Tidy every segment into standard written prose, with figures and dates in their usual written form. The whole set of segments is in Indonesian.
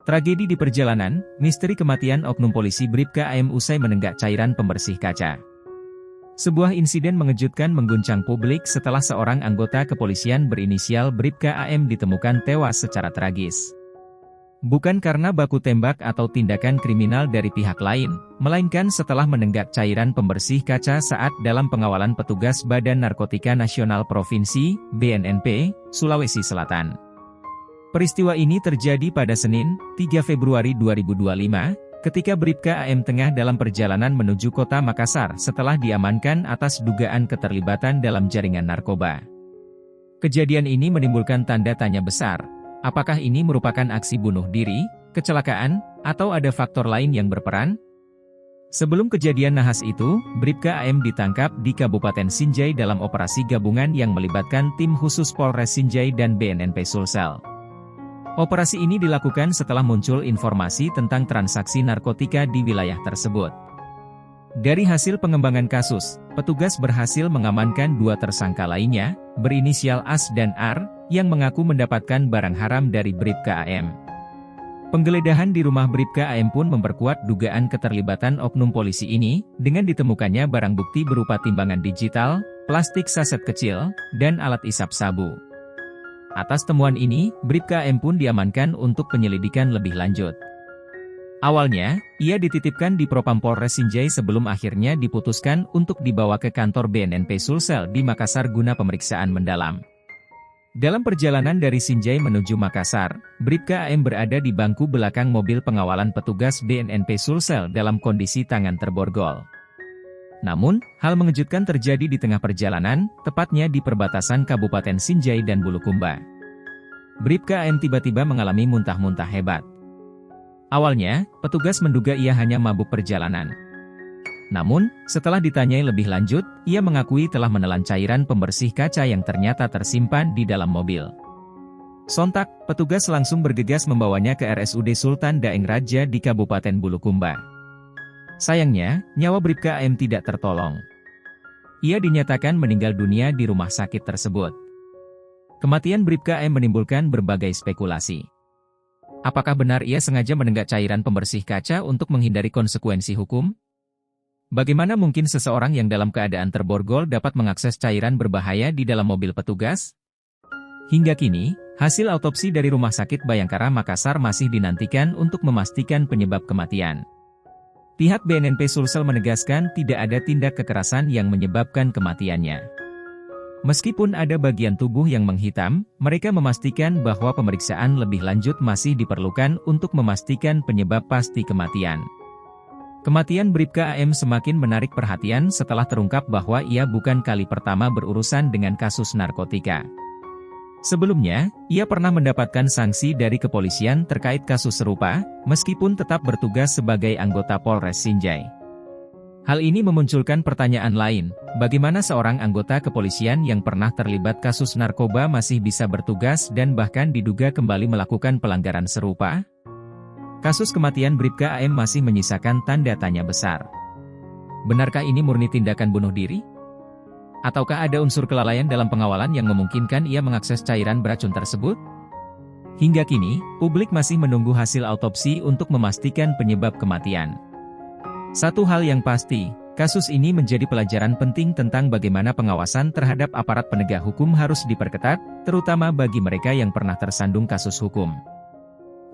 Tragedi di perjalanan, misteri kematian oknum polisi Bribka AM usai menenggak cairan pembersih kaca. Sebuah insiden mengejutkan mengguncang publik setelah seorang anggota kepolisian berinisial Bribka AM ditemukan tewas secara tragis. Bukan karena baku tembak atau tindakan kriminal dari pihak lain, melainkan setelah menenggak cairan pembersih kaca saat dalam pengawalan petugas Badan Narkotika Nasional Provinsi, BNNP, Sulawesi Selatan. Peristiwa ini terjadi pada Senin, 3 Februari 2025, ketika Bribka AM tengah dalam perjalanan menuju kota Makassar setelah diamankan atas dugaan keterlibatan dalam jaringan narkoba. Kejadian ini menimbulkan tanda tanya besar. Apakah ini merupakan aksi bunuh diri, kecelakaan, atau ada faktor lain yang berperan? Sebelum kejadian nahas itu, Bribka AM ditangkap di Kabupaten Sinjai dalam operasi gabungan yang melibatkan tim khusus Polres Sinjai dan BNNP Sulsel. Operasi ini dilakukan setelah muncul informasi tentang transaksi narkotika di wilayah tersebut. Dari hasil pengembangan kasus, petugas berhasil mengamankan 2 tersangka lainnya, berinisial AS dan R, yang mengaku mendapatkan barang haram dari Bribka AM. Penggeledahan di rumah Bribka AM pun memperkuat dugaan keterlibatan oknum polisi ini, dengan ditemukannya barang bukti berupa timbangan digital, plastik saset kecil, dan alat isap sabu. Atas temuan ini, Bribka AM pun diamankan untuk penyelidikan lebih lanjut. Awalnya, ia dititipkan di Propam Polres Sinjai sebelum akhirnya diputuskan untuk dibawa ke kantor BNNP Sulsel di Makassar guna pemeriksaan mendalam. Dalam perjalanan dari Sinjai menuju Makassar, Bribka AM berada di bangku belakang mobil pengawalan petugas BNNP Sulsel dalam kondisi tangan terborgol. Namun, hal mengejutkan terjadi di tengah perjalanan, tepatnya di perbatasan Kabupaten Sinjai dan Bulukumba. Bribka AM tiba-tiba mengalami muntah-muntah hebat. Awalnya, petugas menduga ia hanya mabuk perjalanan. Namun, setelah ditanyai lebih lanjut, ia mengakui telah menelan cairan pembersih kaca yang ternyata tersimpan di dalam mobil. Sontak, petugas langsung bergegas membawanya ke RSUD Sultan Daeng Raja di Kabupaten Bulukumba. Sayangnya, nyawa Bribka AM tidak tertolong. Ia dinyatakan meninggal dunia di rumah sakit tersebut. Kematian Bribka AM menimbulkan berbagai spekulasi. Apakah benar ia sengaja menenggak cairan pembersih kaca untuk menghindari konsekuensi hukum? Bagaimana mungkin seseorang yang dalam keadaan terborgol dapat mengakses cairan berbahaya di dalam mobil petugas? Hingga kini, hasil autopsi dari Rumah Sakit Bayangkara Makassar masih dinantikan untuk memastikan penyebab kematian. Pihak BNNP Sulsel menegaskan tidak ada tindak kekerasan yang menyebabkan kematiannya. Meskipun ada bagian tubuh yang menghitam, mereka memastikan bahwa pemeriksaan lebih lanjut masih diperlukan untuk memastikan penyebab pasti kematian. Kematian Bribka AM semakin menarik perhatian setelah terungkap bahwa ia bukan kali pertama berurusan dengan kasus narkotika. Sebelumnya, ia pernah mendapatkan sanksi dari kepolisian terkait kasus serupa, meskipun tetap bertugas sebagai anggota Polres Sinjai. Hal ini memunculkan pertanyaan lain, bagaimana seorang anggota kepolisian yang pernah terlibat kasus narkoba masih bisa bertugas dan bahkan diduga kembali melakukan pelanggaran serupa? Kasus kematian Bribka AM masih menyisakan tanda tanya besar. Benarkah ini murni tindakan bunuh diri? Ataukah ada unsur kelalaian dalam pengawalan yang memungkinkan ia mengakses cairan beracun tersebut? Hingga kini, publik masih menunggu hasil autopsi untuk memastikan penyebab kematian. Satu hal yang pasti, kasus ini menjadi pelajaran penting tentang bagaimana pengawasan terhadap aparat penegak hukum harus diperketat, terutama bagi mereka yang pernah tersandung kasus hukum.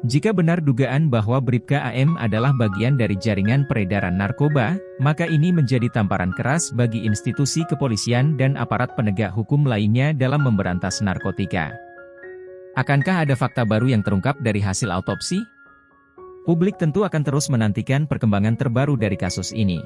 Jika benar dugaan bahwa Bribka AM adalah bagian dari jaringan peredaran narkoba, maka ini menjadi tamparan keras bagi institusi kepolisian dan aparat penegak hukum lainnya dalam memberantas narkotika. Akankah ada fakta baru yang terungkap dari hasil autopsi? Publik tentu akan terus menantikan perkembangan terbaru dari kasus ini.